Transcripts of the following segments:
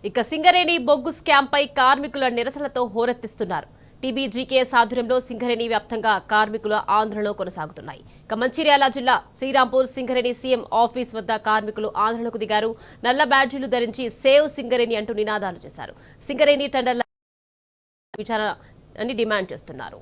ఇక సింగరేణి బొగ్గు స్కామ్ పై కార్మికుల నిరసనలతో హోరెత్తిస్తున్నారు. టీబీజీకేఎస్ ఆధ్వర్యంలో సింగరేణి వ్యాప్తంగా కార్మికుల ఆందోళనలు కొనసాగుతున్నాయి. ఇక మంచిర్యాల జిల్లా శ్రీరాంపూర్ సింగరేణి సీఎం ఆఫీస్ వద్ద కార్మికులు ఆందోళనకు దిగారు. నల్ల బ్యాడ్జీలు ధరించి సేవ్ సింగరేణి అంటూ నినాదాలు చేశారు. సింగరేణి టెండర్ల విచారణ డిమాండ్ చేస్తున్నారు.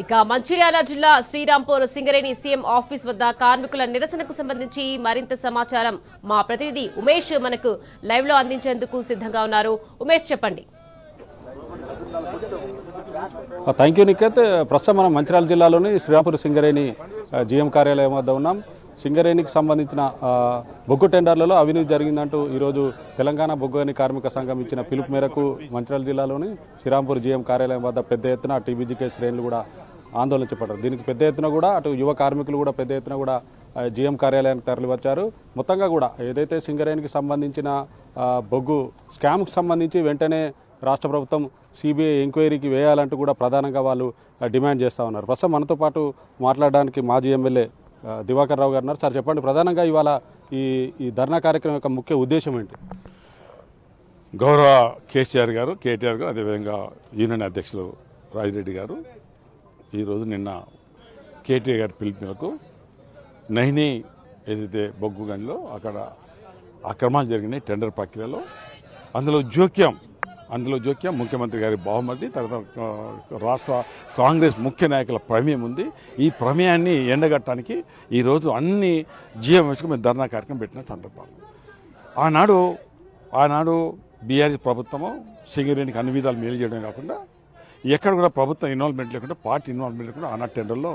ఇక మంచిర్యాల జిల్లా శ్రీరాంపూర్ సింగరేణి సీఎం ఆఫీస్ వద్ద కార్మికుల నిరసనకు సంబంధించి మరింత సమాచారం మా ప్రతినిధి ఉమేష్ మనకు లైవ్ లో అందించేందుకు సిద్ధంగా ఉన్నారు. ఉమేష్, చెప్పండి. Thank you Nikhit. ప్రస్తుతం మనం మంచిర్యాల జిల్లాలోని శ్రీరాంపూర్ సింగరేణి జీఎం కార్యాలయం వద్ద ఉన్నాం. సింగరేణికి సంబంధించిన బొగ్గు టెండర్లలో అవినీతి జరిగిందంటూ ఈరోజు తెలంగాణ బొగ్గు కార్మిక సంఘం ఇచ్చిన పిలుపు మేరకు మంచిర్యాల జిల్లాలోని శ్రీరాంపూర్ జీఎం కార్యాలయం వద్ద పెద్ద ఎత్తున టీబీజీకే శ్రేణులు కూడా ఆందోళన చేపట్టారు. దీనికి పెద్ద ఎత్తున కూడా అటు యువ కార్మికులు కూడా పెద్ద ఎత్తున కూడా జీఎం కార్యాలయానికి తరలివచ్చారు. మొత్తంగా కూడా ఏదైతే సింగరేణికి సంబంధించిన బొగ్గు స్కామ్కి సంబంధించి వెంటనే రాష్ట్ర ప్రభుత్వం సిబిఐ ఎంక్వైరీకి వేయాలంటూ కూడా ప్రధానంగా వాళ్ళు డిమాండ్ చేస్తూ ఉన్నారు. ప్రస్తుతం మనతో పాటు మాట్లాడడానికి మాజీ ఎమ్మెల్యే దివాకర్ రావు గారు ఉన్నారు. సార్, చెప్పండి, ప్రధానంగా ఇవాళ ఈ ధర్నా కార్యక్రమం యొక్క ముఖ్య ఉద్దేశం ఏంటి? గౌరవ కేటీఆర్ గారు అదేవిధంగా యూనియన్ అధ్యక్షులు రాజిరెడ్డి గారు ఈరోజు నిన్న కేటీఆర్ గారి పిలుపు మేరకు నైని ఏదైతే బొగ్గు గనిలో అక్కడ అక్రమాలు జరిగినాయి టెండర్ ప్రక్రియలో, అందులో జోక్యం ముఖ్యమంత్రి గారి బహుమతి, తర్వాత రాష్ట్ర కాంగ్రెస్ ముఖ్య నాయకుల ప్రమేయం ఉంది. ఈ ప్రమేయాన్ని ఎండగట్టడానికి ఈరోజు అన్ని జీఎంఎస్కి మేము ధర్నా కార్యక్రమం పెట్టిన సందర్భాలు. ఆనాడు బీఆర్ఎస్ ప్రభుత్వము సింగరేణికి అన్ని విధాలు మేలు చేయడం కాకుండా ఎక్కడ కూడా ప్రభుత్వం ఇన్వాల్వ్మెంట్ లేకుండా, పార్టీ ఇన్వాల్వ్మెంట్ లేకుండా ఆనాడు టెండర్లో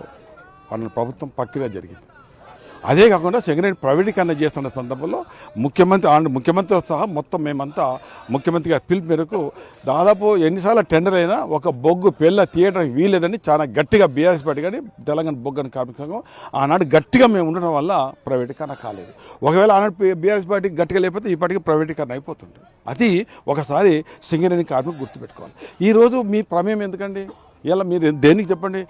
ప్రభుత్వం ప్రక్రియ జరిగింది. అదే కాకుండా సింగరేణి ప్రైవేటీకరణ చేస్తున్న సందర్భంలో ముఖ్యమంత్రితో సహా మొత్తం మేమంతా ముఖ్యమంత్రి గారి పిలుపు మేరకు దాదాపు ఎన్నిసార్లు టెండర్ అయినా ఒక బొగ్గు పెళ్ళ తీయడానికి వీలేదని చాలా గట్టిగా బీఆర్ఎస్ పార్టీ కానీ తెలంగాణ బొగ్గు కార్మిక సంఘం ఆనాడు గట్టిగా మేము ఉండడం వల్ల ప్రైవేటీకరణ కాలేదు. ఒకవేళ ఆనాడు బీఆర్ఎస్ పార్టీ గట్టిగా లేకపోతే ఈ పార్టీకి ప్రైవేటీకరణ అయిపోతుంది. అది ఒకసారి సింగరేణి కార్మికులు గుర్తుపెట్టుకోవాలి. ఈరోజు మీ ప్రమేయం ఎందుకండి? ఇలా మీరు దేనికి చెప్పండి?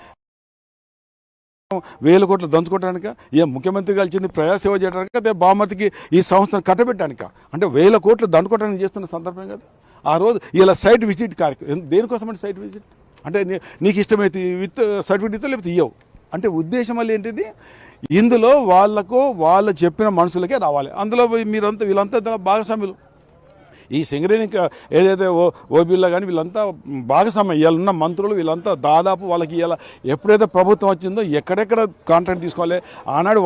1000 కోట్లు దంచుకోవడానిక? ముఖ్యమంత్రి కలిసింది ప్రజాసేవ చేయడానికి, అదే బామతికి ఈ సంస్థను కట్టబెట్టడానిక? అంటే 1000 కోట్లు దండుకోవడానికి చేస్తున్న సందర్భం కదా. ఆ రోజు ఇలా సైట్ విజిట్ కార్యక్రమం దేనికోసం అంటే సైట్ విజిట్ అంటే నీకు ఇష్టమైతే విత్ సర్టిఫికేట్ ఇస్తే లేకపోతే ఇవ్వవు అంటే ఉద్దేశం వల్ల ఏంటిది? ఇందులో వాళ్ళు చెప్పిన మనుషులకే రావాలి. అందులో వీళ్ళంతా భాగస్వాములు. ఈ సింగరేణి ఏదైతే ఓబీలో కానీ వీళ్ళంతా భాగస్వామ్యం. ఇవాళ ఉన్న మంత్రులు వీళ్ళంతా దాదాపు వాళ్ళకి ఇలా ఎప్పుడైతే ప్రభుత్వం వచ్చిందో ఎక్కడెక్కడ కాంట్రాక్ట్ తీసుకోవాలి. ఆనాడు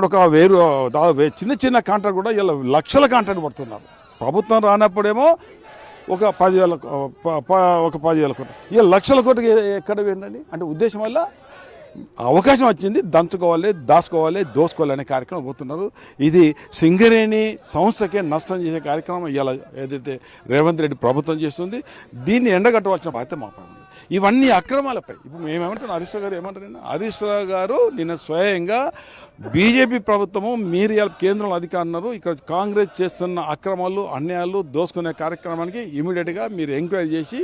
ఒక 1000 చిన్న కాంట్రాక్ట్ కూడా ఇలా లక్షల కాంట్రాక్ట్ పడుతున్నారు. ప్రభుత్వం రానప్పుడేమో ఒక 10,000 కోట్లు, ఇలా లక్షల కోట్లు ఎక్కడ ఏంటండి? అంటే ఉద్దేశం వల్ల అవకాశం వచ్చింది, దంచుకోవాలి, దాచుకోవాలి, దోచుకోవాలి అనే కార్యక్రమం పోతున్నారు. ఇది సింగరేణి సంస్థకే నష్టం చేసే కార్యక్రమం ఇలా ఏదైతే రేవంత్ రెడ్డి ప్రభుత్వం చేస్తుంది, దీన్ని ఎండగట్టవలసిన బాధ్యత మా పైన. ఇవన్నీ అక్రమాలపై ఇప్పుడు మేమేమంటున్నాం, హరీష్ రావు గారు ఏమంటారు? హరీష్ రావు గారు నిన్న స్వయంగా బీజేపీ ప్రభుత్వము మీరు ఇలా కేంద్రంలో అధికారులు ఉన్నారు, ఇక్కడ కాంగ్రెస్ చేస్తున్న అక్రమాలు అన్యాయాలు దోసుకునే కార్యక్రమానికి ఇమీడియట్గా మీరు ఎంక్వైరీ చేసి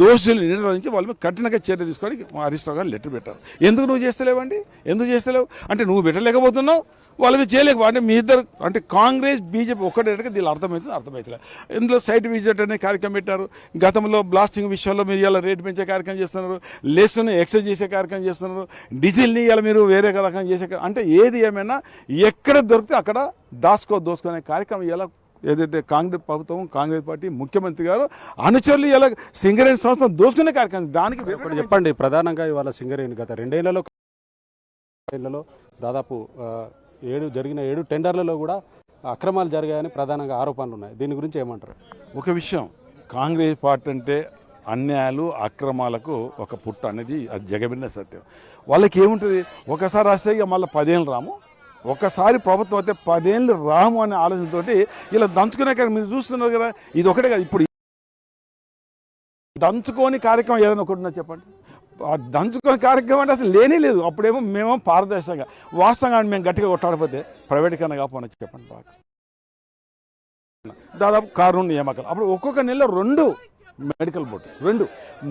దోషులు నిర్ధారించి వాళ్ళ మీద కఠినంగా చర్య తీసుకొని హరీష్ రావు గారు లెటర్ పెట్టారు. ఎందుకు నువ్వు చేస్తలేవండి? ఎందుకు చేస్తలేవు అంటే నువ్వు పెట్టలేకపోతున్నావు, వాళ్ళ మీద చేయలేకపో అంటే మీ ఇద్దరు అంటే కాంగ్రెస్ బీజేపీ ఒక్కటే దీని అర్థమవుతుంది. ఇందులో సైట్ విజిట్ అనే కార్యక్రమం పెట్టారు. గతంలో బ్లాస్టింగ్ విషయంలో మీరు ఇలా రేటు పెంచే కార్యక్రమం చేస్తున్నారు, లెస్ను ఎక్సైజ్ చేసే కార్యక్రమం చేస్తున్నారు, డీజిల్ని ఇలా మీరు వేరే రకం చేసే అంటే ఏది ఏమైనా ఎక్కడ దొరికితే అక్కడ దోసుకునే కార్యక్రమం ఇలా ఏదైతే కాంగ్రెస్ ప్రభుత్వం కాంగ్రెస్ పార్టీ ముఖ్యమంత్రి గారు అనుచరులు ఇలా సింగరేణి సంస్థ దోసుకునే కార్యక్రమం. దానికి చెప్పండి, ప్రధానంగా ఇవాళ సింగరేణి గత 2 ఏళ్లలో దాదాపు 7 టెండర్లలో కూడా అక్రమాలు జరిగాయని ప్రధానంగా ఆరోపణలు ఉన్నాయి. దీని గురించి ఏమంటారు? ఒక విషయం, కాంగ్రెస్ పార్టీ అంటే అన్యాయాలు అక్రమాలకు ఒక పుట్ట అనేది అది జగమిన్న సత్యం. వాళ్ళకి ఏముంటుంది, ఒకసారి వస్తే ఇక మళ్ళీ 10 ఏళ్ళు రాము, ఒకసారి ప్రభుత్వం అయితే 10 ఏళ్ళు రాము అనే ఆలోచనతోటి ఇలా దంచుకునే మీరు చూస్తున్నారు కదా. ఇది ఒకటే కదా, ఇప్పుడు దంచుకోని కార్యక్రమం ఏదైనా ఒకటి ఉన్నా చెప్పండి. దంచుకోని కార్యక్రమం అంటే అసలు లేనే లేదు. అప్పుడేమో మేమో పారదర్శకంగా వాస్తవంగా మేము గట్టిగా కొట్టాడిపోతే ప్రైవేట్కన్నా కాకపోయినా చెప్పండి. బాగా దాదాపు కారు నియామకాలు అప్పుడు ఒక్కొక్క నెలలో 2 మెడికల్ బోర్డు 2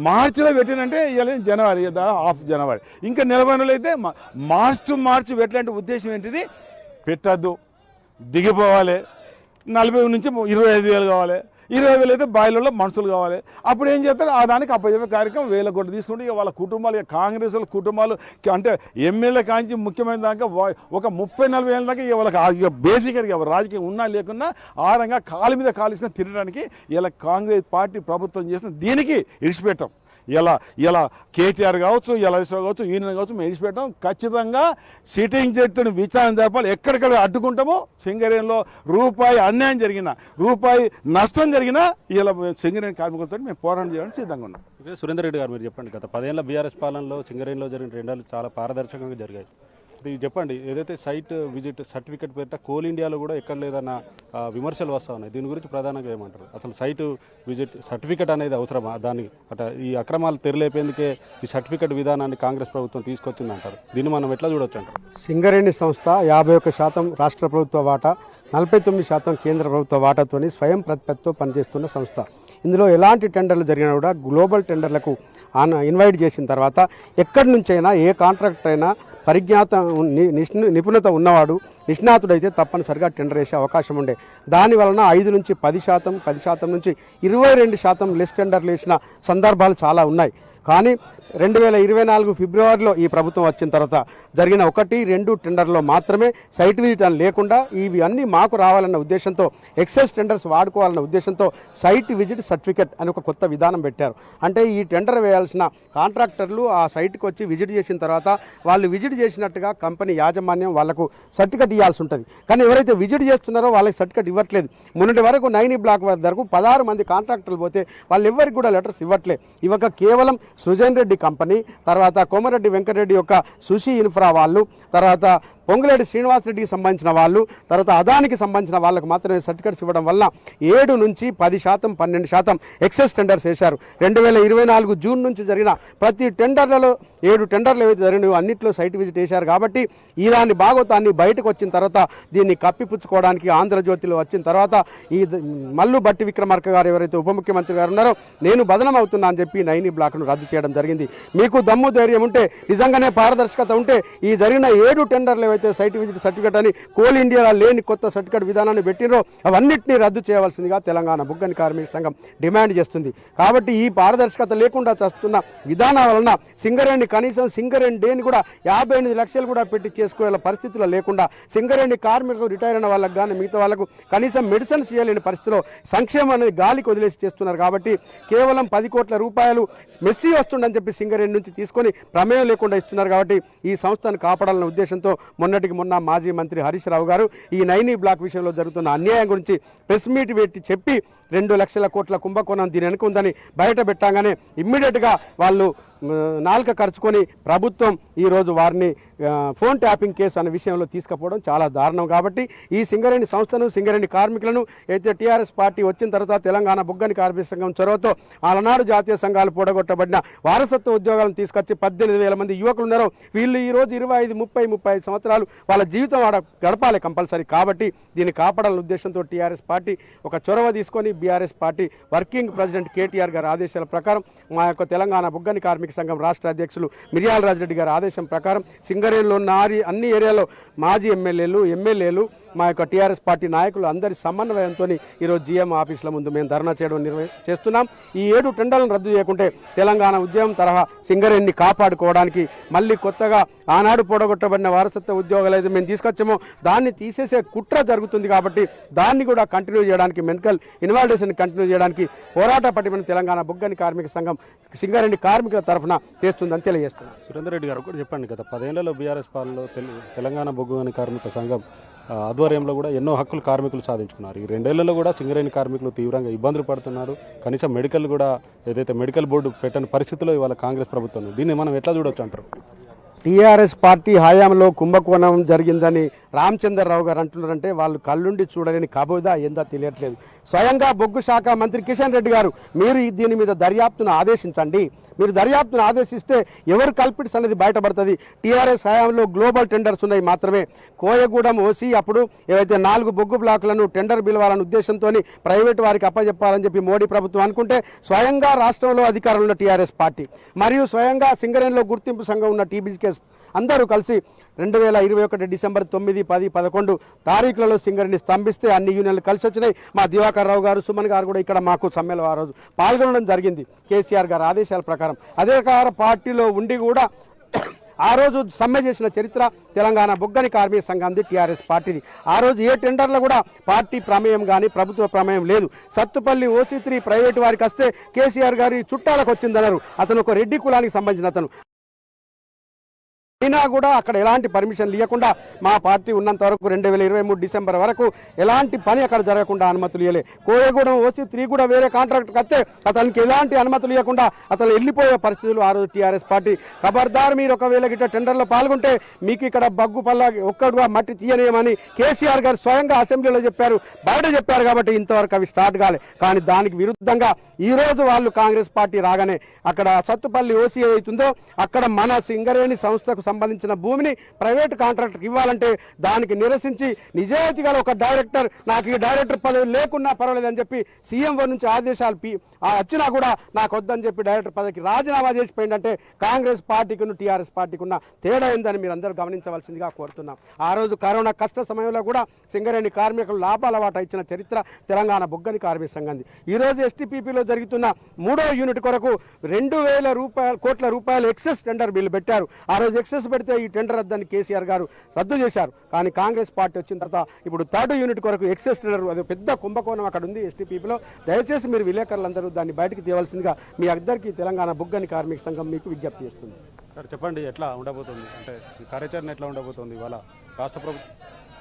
మార్చిలో పెట్టినంటే ఇవాళ జనవరి హాఫ్ జనవరి, ఇంకా నెలవైనలు అయితే మార్చి పెట్టాలంటే ఉద్దేశం ఏంటిది, పెట్టద్దు, దిగిపోవాలి, 40 నుంచి 25 వేలు కావాలి, 20 వేలు అయితే బాయిలలో మనుషులు కావాలి. అప్పుడు ఏం చేస్తారు, ఆ దానికి అప్పచెప్పే కార్యక్రమం 1000 కోట్లు తీసుకుంటే ఇక వాళ్ళ కుటుంబాలు, ఇక కాంగ్రెస్ వాళ్ళ కుటుంబాలు అంటే ఎమ్మెల్యే కాంచి ముఖ్యమైన దాకా ఒక 30-40 ఏళ్ళ దాకా ఇక వాళ్ళకి ఇక బేసిక్గా రాజకీయం ఉన్నా లేకున్నా ఆ రంగా కాలు మీద కాలుసిన తిరగడానికి ఇలా కాంగ్రెస్ పార్టీ ప్రభుత్వం చేసిన దీనికి ఇడిచిపెట్టాం. ఇలా కేటీఆర్ కావచ్చు, ఇలా కావచ్చు, ఈయన కావచ్చు, మేము ఇడిచిపెట్టాం. ఖచ్చితంగా సిట్టింగ్ జడ్జిని విచారణ జరపాలి. ఎక్కడిక్కడ అడ్డుకుంటామో సింగరేణిలో రూపాయి అన్యాయం జరిగినా, రూపాయి నష్టం జరిగినా ఇలా సింగరేణి కార్మికులతో మేము పోరాటం చేయడానికి సిద్ధంగా ఉన్నాం. సురేందర్ రెడ్డి గారు, మీరు చెప్పండి, గత 10 ఏళ్ల బీఆర్ఎస్ పాలనలో సింగరేణిలో జరిగిన రెండాలు చాలా పారదర్శకంగా జరిగాయి. ఇది చెప్పండి, ఏదైతే సైట్ విజిట్ సర్టిఫికేట్ పేరిట కోల్ ఇండియాలో కూడా ఎక్కడ లేదన్న విమర్శలు వస్తూ ఉన్నాయి. దీని గురించి ప్రధానంగా ఏమంటారు? అసలు సైట్ విజిట్ సర్టిఫికేట్ అనేది అవసరమా? దాన్ని ఈ అక్రమాలు తెరలేపేందుకే ఈ సర్టిఫికేట్ విధానాన్ని కాంగ్రెస్ ప్రభుత్వం తీసుకొచ్చిందంటారు. దీన్ని మనం ఎట్లా చూడొచ్చు అంటారు? సింగరేణి సంస్థ 51% రాష్ట్ర ప్రభుత్వ వాటా, 49% కేంద్ర ప్రభుత్వ వాటాతోని స్వయం ప్రతిపత్తితో పనిచేస్తున్న సంస్థ. ఇందులో ఎలాంటి టెండర్లు జరిగినా కూడా గ్లోబల్ టెండర్లకు ఇన్వైట్ చేసిన తర్వాత ఎక్కడి నుంచైనా ఏ కాంట్రాక్టర్ అయినా నిపుణత ఉన్నవాడు, నిష్ణాతుడైతే తప్పనిసరిగా టెండర్ వేసే అవకాశం ఉండే. దానివలన 5 నుంచి 10%, 10% నుంచి 22% లెస్ టెండర్లు వేసిన సందర్భాలు చాలా ఉన్నాయి. కానీ 2024 ఫిబ్రవరిలో ఈ ప్రభుత్వం వచ్చిన తర్వాత జరిగిన 1-2 టెండర్లో మాత్రమే సైట్ విజిట్ అని లేకుండా ఇవి అన్నీ మాకు రావాలన్న ఉద్దేశంతో, ఎక్సెస్ టెండర్స్ వాడుకోవాలన్న ఉద్దేశంతో సైట్ విజిట్ సర్టిఫికేట్ అని ఒక కొత్త విధానం పెట్టారు. అంటే ఈ టెండర్ వేయాల్సిన కాంట్రాక్టర్లు ఆ సైట్కి వచ్చి విజిట్ చేసిన తర్వాత వాళ్ళు విజిట్ చేసినట్టుగా కంపెనీ యాజమాన్యం వాళ్లకు సర్టిఫికేట్ ఇవ్వాల్సి ఉంటుంది. కానీ ఎవరైతే విజిట్ చేస్తున్నారో వాళ్ళకి సర్టిఫికేట్ ఇవ్వట్లేదు. మొన్నటి వరకు 9 బ్లాక్ వరకు 16 మంది కాంట్రాక్టర్లు పోతే వాళ్ళు ఎవరికి కూడా లెటర్స్ ఇవ్వక కేవలం సృజన్ రెడ్డి కంపెనీ, తర్వాత కోమరెడ్డి వెంకటరెడ్డి యొక్క సుషి ఇన్ఫ్రా వాళ్ళు, తర్వాత పొంగులేటి శ్రీనివాసరెడ్డికి సంబంధించిన వాళ్ళు, తర్వాత అదానికి సంబంధించిన వాళ్ళకు మాత్రమే సర్టిఫికెట్స్ ఇవ్వడం వల్ల 7 నుంచి 10%, 12% ఎక్సెస్ టెండర్స్ వేశారు. 2024 జూన్ నుంచి జరిగిన ప్రతి టెండర్లలో 7 టెండర్లు ఏవైతే జరిగినాయో అన్నింటిలో సైట్ విజిట్ వేశారు. కాబట్టి ఈ దాని భాగోతాన్ని బయటకు వచ్చిన తర్వాత దీన్ని కప్పిపుచ్చుకోవడానికి ఆంధ్రజ్యోతిలో వచ్చిన తర్వాత ఈ మల్లు బట్టి విక్రమార్క గారు ఎవరైతే ఉప ముఖ్యమంత్రి గారు ఉన్నారో నేను బదనం అవుతున్నా అని చెప్పి 9 బ్లాక్ను రద్దు చేయడం జరిగింది. మీకు దమ్ము ధైర్యం ఉంటే, నిజంగానే పారదర్శకత ఉంటే ఈ జరిగిన 7 టెండర్లు ఏవైతే సైట్ విజిట్ సర్టిఫికేట్ అని కోల్ ఇండియాలో లేని కొత్త సర్టిఫికేట్ విధానాన్ని పెట్టినో అవన్నింటినీ రద్దు చేయవలసిందిగా తెలంగాణ బొగ్గని కార్మిక సంఘం డిమాండ్ చేస్తుంది. కాబట్టి ఈ పారదర్శకత లేకుండా చేస్తున్న విధానం వలన సింగరేణి కనీసం సింగరేణి డేని కూడా 58 లక్షలు కూడా పెట్టి చేసుకోవాల పరిస్థితుల్లో లేకుండా, సింగరేణి కార్మికులు రిటైర్ అయిన వాళ్ళకి కానీ మిగతా వాళ్ళకు కనీసం మెడిసిన్స్ ఇవ్వలేని పరిస్థితిలో సంక్షేమం అనేది గాలికి వదిలేసి చేస్తున్నారు. కాబట్టి కేవలం 10 కోట్ల రూపాయలు మెస్సీ వస్తుందని చెప్పి సింగరేణి నుంచి తీసుకొని ప్రమేయం లేకుండా ఇస్తున్నారు. కాబట్టి ఈ సంస్థను కాపాడాలన్న ఉద్దేశంతో మొన్నటికి మొన్న మాజీ మంత్రి హరీష్ రావు గారు ఈ 9 బ్లాక్ విషయంలో జరుగుతున్న అన్యాయం గురించి ప్రెస్ మీట్ పెట్టి చెప్పి 2 లక్షల కోట్ల కుంభకోణం దీని వెనుక ఉందని బయట పెట్టగానే ఇమ్మీడియట్గా వాళ్ళు నాలుక ఖర్చుకొని ప్రభుత్వం ఈరోజు వారిని ఫోన్ ట్యాపింగ్ కేసు అనే విషయంలో తీసుకుపోవడం చాలా దారుణం. కాబట్టి ఈ సింగరేణి సంస్థను, సింగరేణి కార్మికులను అయితే టీఆర్ఎస్ పార్టీ వచ్చిన తర్వాత తెలంగాణ బొగ్గని కార్మిక సంఘం చొరవతో ఆలనాడు జాతీయ సంఘాలు పూడగొట్టబడిన వారసత్వ ఉద్యోగాలను తీసుకొచ్చి 18,000 మంది యువకులు ఉన్నారు. వీళ్ళు ఈరోజు 25, 30, 35 సంవత్సరాలు వాళ్ళ జీవితం ఆడ గడపాలి కంపల్సరీ. కాబట్టి దీన్ని కాపాడాలనే ఉద్దేశంతో టీఆర్ఎస్ పార్టీ ఒక చొరవ తీసుకొని BRS party working president KTR గారి ఆదేశాల ప్రకారం మా యొక్క తెలంగాణ బొగ్గని కార్మిక సంఘం రాష్ట్ర అధ్యక్షులు మిర్యాల రాజరెడ్డి గారి ఆదేశం ప్రకారం సింగరేణిలో ఉన్న అన్ని ఏరియాలో మాజీ ఎమ్మెల్యేలు, ఎమ్మెల్యేలు, మా యొక్క టీఆర్ఎస్ పార్టీ నాయకులు అందరి సమన్వయంతో ఈరోజు జీఎం ఆఫీసుల ముందు మేము ధర్నా చేయడం చేస్తున్నాం. ఈ 7 టెండర్లను రద్దు చేయకుంటే తెలంగాణ ఉద్యమం తరహా సింగరేణిని కాపాడుకోవడానికి మళ్ళీ కొత్తగా ఆనాడు పొడగొట్టబడిన వారసత్వ ఉద్యోగాలు అయితే మేము తీసుకొచ్చామో దాన్ని తీసేసే కుట్ర జరుగుతుంది. కాబట్టి దాన్ని కూడా కంటిన్యూ చేయడానికి, మెడికల్ ఇన్వాల్వేషన్ కంటిన్యూ చేయడానికి పోరాట పటిమని తెలంగాణ బొగ్గని కార్మిక సంఘం సింగరేణి కార్మికుల తరఫున చేస్తుందని తెలియజేస్తున్నాం. సురేందర్ రెడ్డి గారు కూడా చెప్పండి, గత 10 ఏళ్లలో బీఆర్ఎస్ పాలనలో తెలంగాణ బొగ్గని కార్మిక సంఘం ఆధ్వర్యంలో కూడా ఎన్నో హక్కులు కార్మికులు సాధించుకున్నారు. ఈ 2 ఏళ్లలో కూడా సింగరేణి కార్మికులు తీవ్రంగా ఇబ్బందులు పడుతున్నారు. కనీసం మెడికల్ కూడా ఏదైతే మెడికల్ బోర్డు పెట్టని పరిస్థితిలో ఇవాళ కాంగ్రెస్ ప్రభుత్వం ఉంది. దీన్ని మనం ఎట్లా చూడొచ్చు అంటారు? టీఆర్ఎస్ పార్టీ హయాంలో కుంభకోణం జరిగిందని రామచంద్రరావు గారు అంటున్నారంటే వాళ్ళు కళ్ళుండి చూడలేని కబోదా ఏందో తెలియట్లేదు. స్వయంగా బొగ్గు శాఖ మంత్రి కిషన్ రెడ్డి గారు మీరు దీని మీద దర్యాప్తును ఆదేశించండి, మీరు దర్యాప్తును ఆదేశిస్తే ఎవరు కల్పిట్స్ అనేది బయటపడుతుంది. టీఆర్ఎస్ హయాంలో గ్లోబల్ టెండర్స్ ఉన్నాయి మాత్రమే. కోయగూడెం ఓసి అప్పుడు ఏవైతే 4 బొగ్గు బ్లాకులను టెండర్ పిలవాలనే ఉద్దేశంతో ప్రైవేట్ వారికి అప్పచెప్పాలని చెప్పి మోడీ ప్రభుత్వం అనుకుంటే స్వయంగా రాష్ట్రంలో అధికారంలో ఉన్న టీఆర్ఎస్ పార్టీ మరియు స్వయంగా సింగరేణిలో గుర్తింపు సంఘం ఉన్న టీబీజీకే అందరూ కలిసి 2021 డిసెంబర్ 9, 10, 11 తారీఖులలో సింగరేణిని స్తంభిస్తే అన్ని యూనియన్లు కలిసి వచ్చినాయి. మా దివాకర్ రావు గారు, సుమన్ గారు కూడా ఇక్కడ మాకు సమ్మెలో ఆ రోజు పాల్గొనడం జరిగింది. కేసీఆర్ గారి ఆదేశాల ప్రకారం అధికార పార్టీలో ఉండి కూడా ఆ రోజు సమ్మె చేసిన చరిత్ర తెలంగాణ బొగ్గని కార్మిక సంఘంది, టీఆర్ఎస్ పార్టీది. ఆ రోజు ఏ టెండర్లో కూడా పార్టీ ప్రమేయం కానీ ప్రభుత్వ ప్రమేయం లేదు. సత్తుపల్లి ఓసీ3 ప్రైవేటు వారికి వస్తే కేసీఆర్ గారి చుట్టాలకు వచ్చిందన్నారు. అతను ఒక రెడ్డి కులానికి సంబంధించిన అతను. అయినా కూడా అక్కడ ఎలాంటి పర్మిషన్ ఇవ్వకుండా మా పార్టీ ఉన్నంత వరకు 2023 డిసెంబర్ వరకు ఎలాంటి పని అక్కడ జరగకుండా అనుమతులు ఇవ్వలే. కోయగూడెం ఓసీ3 కూడా వేరే కాంట్రాక్ట్కి వస్తే అతనికి ఎలాంటి అనుమతులు ఇవ్వకుండా అతను వెళ్ళిపోయే పరిస్థితులు ఆ రోజు టీఆర్ఎస్ పార్టీ. ఖబర్దార్ మీరు ఒకవేళ గిట్ట టెండర్లో పాల్గొంటే మీకు ఇక్కడ బగ్గు పల్ల ఒక్కడుగా మట్టి తీయనేమని కేసీఆర్ గారు స్వయంగా అసెంబ్లీలో చెప్పారు, బయట చెప్పారు. కాబట్టి ఇంతవరకు అవి స్టార్ట్ కాలే. కానీ దానికి విరుద్ధంగా ఈరోజు వాళ్ళు కాంగ్రెస్ పార్టీ రాగానే అక్కడ సత్తుపల్లి ఓసీ అవుతుందో అక్కడ మన సింగరేణి సంస్థకు సంబంధించిన భూమిని ప్రైవేట్ కాంట్రాక్టర్కి ఇవ్వాలంటే దానికి నిరసించి నిజాయితీగా ఒక డైరెక్టర్ నాకు ఈ డైరెక్టర్ పదవి లేకున్నా పర్వాలేదని చెప్పి సీఎం నుంచి ఆదేశాలు వచ్చినా కూడా నాకు వద్దని చెప్పి డైరెక్టర్ పదవికి రాజీనామా చేసిపోయిందంటే కాంగ్రెస్ పార్టీకి టీఆర్ఎస్ పార్టీకి ఉన్న తేడా ఏందని మీరు అందరూ గమనించవలసిందిగా కోరుతున్నాం. ఆ రోజు కరోనా కష్ట సమయంలో కూడా సింగరేణి కార్మికులు లాభాల వాటా ఇచ్చిన చరిత్ర తెలంగాణ బొగ్గని కార్మిక సంఘంది. ఈరోజు ఎస్టీపీపీలో జరుగుతున్న 3వ యూనిట్ కొరకు 2,000 కోట్ల రూపాయలు ఎక్సెస్ టెండర్ బిల్లు పెట్టారు. ఆ రోజు ఎక్సెస్ పెడితే ఈ టెండర్ రద్దని కేసీఆర్ గారు రద్దు చేశారు. కానీ కాంగ్రెస్ పార్టీ వచ్చిన తర్వాత ఇప్పుడు 3rd యూనిట్ కొరకు ఎక్సెస్ టెండర్, అది పెద్ద కుంభకోణం అక్కడ ఉంది ఎస్టీపీలో. దయచేసి మీరు విలేకరులందరూ దాన్ని బయటకు తీయవలసిందిగా మీ అందరికీ తెలంగాణ బొగ్గని కార్మిక సంఘం మీకు విజ్ఞప్తి చేస్తుంది. సార్ చెప్పండి, ఎట్లా ఉండబోతుంది అంటే ఈ కార్యాచరణ ఎట్లా ఉండబోతుంది ఇవాళ రాష్ట్ర ప్రభుత్వం?